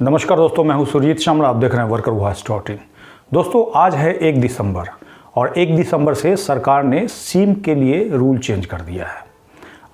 नमस्कार दोस्तों, मैं हूं सुरजीत शामला। आप देख रहे हैं वर्कर वॉइस .in। दोस्तों, आज है 1 दिसंबर और 1 दिसंबर से सरकार ने सिम के लिए रूल चेंज कर दिया है।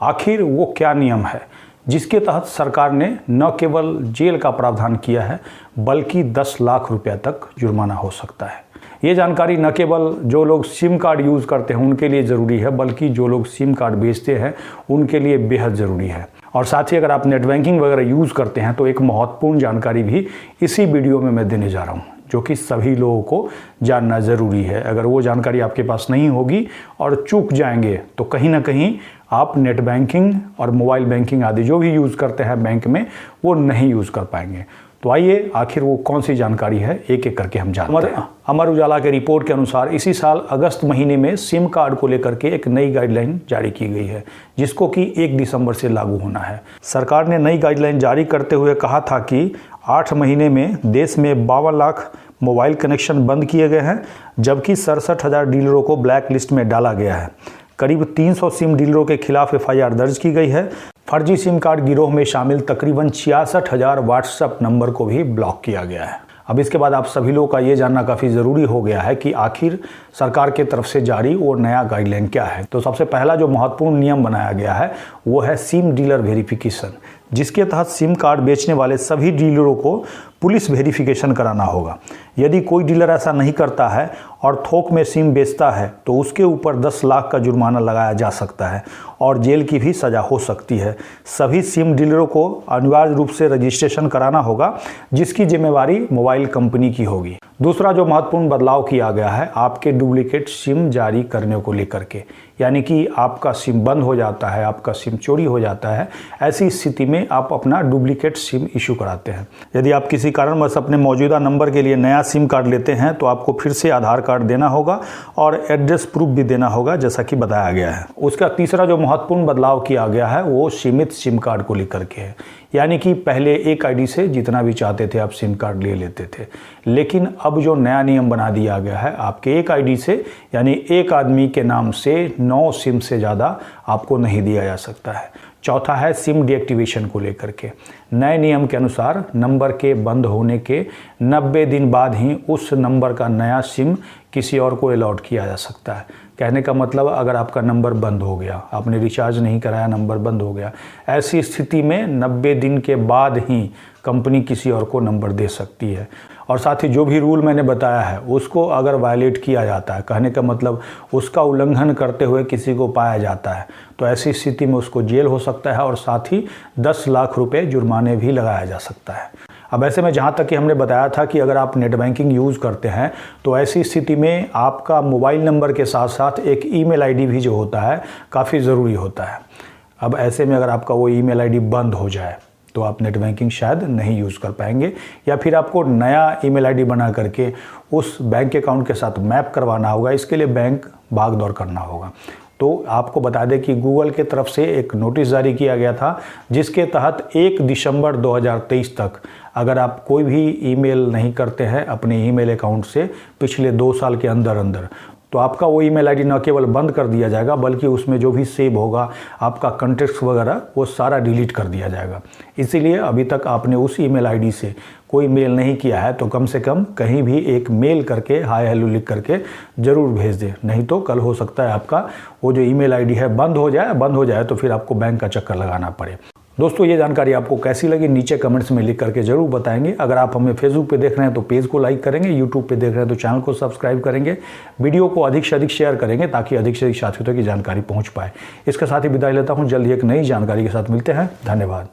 आखिर वो क्या नियम है जिसके तहत सरकार ने न केवल जेल का प्रावधान किया है बल्कि 10 लाख रुपया तक जुर्माना हो सकता है। ये जानकारी न केवल जो लोग सिम कार्ड यूज़ करते हैं उनके लिए ज़रूरी है बल्कि जो लोग सिम कार्ड बेचते हैं उनके लिए बेहद ज़रूरी है। और साथ ही अगर आप नेट बैंकिंग वगैरह यूज़ करते हैं तो एक महत्वपूर्ण जानकारी भी इसी वीडियो में मैं देने जा रहा हूँ जो कि सभी लोगों को जानना ज़रूरी है। अगर वो जानकारी आपके पास नहीं होगी और चूक जाएंगे तो कहीं ना कहीं आप नेट बैंकिंग और मोबाइल बैंकिंग आदि जो भी यूज़ करते हैं बैंक में वो नहीं यूज़ कर पाएंगे। तो आइए आखिर वो कौन सी जानकारी है एक एक करके हम जानते हैं। अमर उजाला के रिपोर्ट के अनुसार इसी साल अगस्त महीने में सिम कार्ड को लेकर के एक नई गाइडलाइन जारी की गई है जिसको कि 1 दिसंबर से लागू होना है। सरकार ने नई गाइडलाइन जारी करते हुए कहा था कि 8 महीने में देश में 52 लाख मोबाइल कनेक्शन बंद किए गए हैं जबकि 67,000 डीलरों को ब्लैक लिस्ट में डाला गया है। करीब 300 सिम डीलरों के खिलाफ FIR दर्ज की गई है। फर्जी सिम कार्ड गिरोह में शामिल तकरीबन 66,000 व्हाट्सएप नंबर को भी ब्लॉक किया गया है। अब इसके बाद आप सभी लोगों का ये जानना काफ़ी ज़रूरी हो गया है कि आखिर सरकार की तरफ से जारी वो नया गाइडलाइन क्या है। तो सबसे पहला जो महत्वपूर्ण नियम बनाया गया है वो है सिम डीलर वेरिफिकेशन, जिसके तहत सिम कार्ड बेचने वाले सभी डीलरों को पुलिस वेरिफिकेशन कराना होगा। यदि कोई डीलर ऐसा नहीं करता है और थोक में सिम बेचता है तो उसके ऊपर 10 लाख का जुर्माना लगाया जा सकता है और जेल की भी सज़ा हो सकती है। सभी सिम डीलरों को अनिवार्य रूप से रजिस्ट्रेशन कराना होगा जिसकी जिम्मेवारी मोबाइल कंपनी की होगी। दूसरा जो महत्वपूर्ण बदलाव किया गया है आपके डुप्लीकेट सिम जारी करने को लेकर के, यानी कि आपका सिम बंद हो जाता है, आपका सिम चोरी हो जाता है, ऐसी स्थिति में आप अपना डुप्लीकेट सिम इशू कराते हैं। यदि आप किसी कारणवश अपने मौजूदा नंबर के लिए नया सिम कार्ड लेते हैं तो आपको फिर से आधार कार्ड देना होगा और एड्रेस प्रूफ भी देना होगा जैसा कि बताया गया है। उसका तीसरा जो महत्वपूर्ण बदलाव किया गया है वो सीमित सिम कार्ड को लेकर के है, यानी कि पहले एक आईडी से जितना भी चाहते थे आप सिम कार्ड ले लेते थे, लेकिन अब जो नया नियम बना दिया गया है आपके एक आईडी से यानी एक आदमी के नाम से 9 सिम से ज़्यादा आपको नहीं दिया जा सकता है। चौथा है सिम डीएक्टिवेशन को लेकर के। नए नियम के अनुसार नंबर के बंद होने के 90 दिन बाद ही उस नंबर का नया सिम किसी और को अलॉट किया जा सकता है। कहने का मतलब अगर आपका नंबर बंद हो गया, आपने रिचार्ज नहीं कराया, नंबर बंद हो गया, ऐसी स्थिति में 90 दिन के बाद ही कंपनी किसी और को नंबर दे सकती है। और साथ ही जो भी रूल मैंने बताया है उसको अगर वायलेट किया जाता है, कहने का मतलब उसका उल्लंघन करते हुए किसी को पाया जाता है तो ऐसी स्थिति में उसको जेल हो सकता है और साथ ही 10 लाख रुपए जुर्माने भी लगाया जा सकता है। अब ऐसे में जहाँ तक कि हमने बताया था कि अगर आप नेट बैंकिंग यूज़ करते हैं तो ऐसी स्थिति में आपका मोबाइल नंबर के साथ साथ एक ईमेल आईडी भी जो होता है काफ़ी ज़रूरी होता है। अब ऐसे में अगर आपका वो ईमेल आईडी बंद हो जाए तो आप नेट बैंकिंग शायद नहीं यूज़ कर पाएंगे या फिर आपको नया ईमेल आईडी बना करके उस बैंक अकाउंट के साथ मैप करवाना होगा। इसके लिए बैंक भाग दौड़ करना होगा। तो आपको बता दें कि गूगल के तरफ से एक नोटिस जारी किया गया था जिसके तहत 1 दिसंबर 2023 तक अगर आप कोई भी ईमेल नहीं करते हैं अपने ईमेल अकाउंट से पिछले 2 साल के अंदर अंदर तो आपका वो ईमेल आईडी न केवल बंद कर दिया जाएगा बल्कि उसमें जो भी सेव होगा आपका कॉन्टैक्ट्स वगैरह वो सारा डिलीट कर दिया जाएगा। इसीलिए अभी तक आपने उस ईमेल आईडी से कोई मेल नहीं किया है तो कम से कम कहीं भी एक मेल करके हाय हेलो लिख करके ज़रूर भेज दें, नहीं तो कल हो सकता है आपका वो जो ईमेल आईडी है बंद हो जाए तो फिर आपको बैंक का चक्कर लगाना पड़े। दोस्तों, ये जानकारी आपको कैसी लगी नीचे कमेंट्स में लिख करके जरूर बताएंगे। अगर आप हमें फेसबुक पे देख रहे हैं तो पेज को लाइक करेंगे, यूट्यूब पे देख रहे हैं तो चैनल को सब्सक्राइब करेंगे, वीडियो को अधिक से अधिक शेयर करेंगे ताकि अधिक से अधिक साथियों तक की जानकारी पहुंच पाए। इसके साथ ही विदाई लेता हूं, जल्द ही एक नई जानकारी के साथ मिलते हैं। धन्यवाद।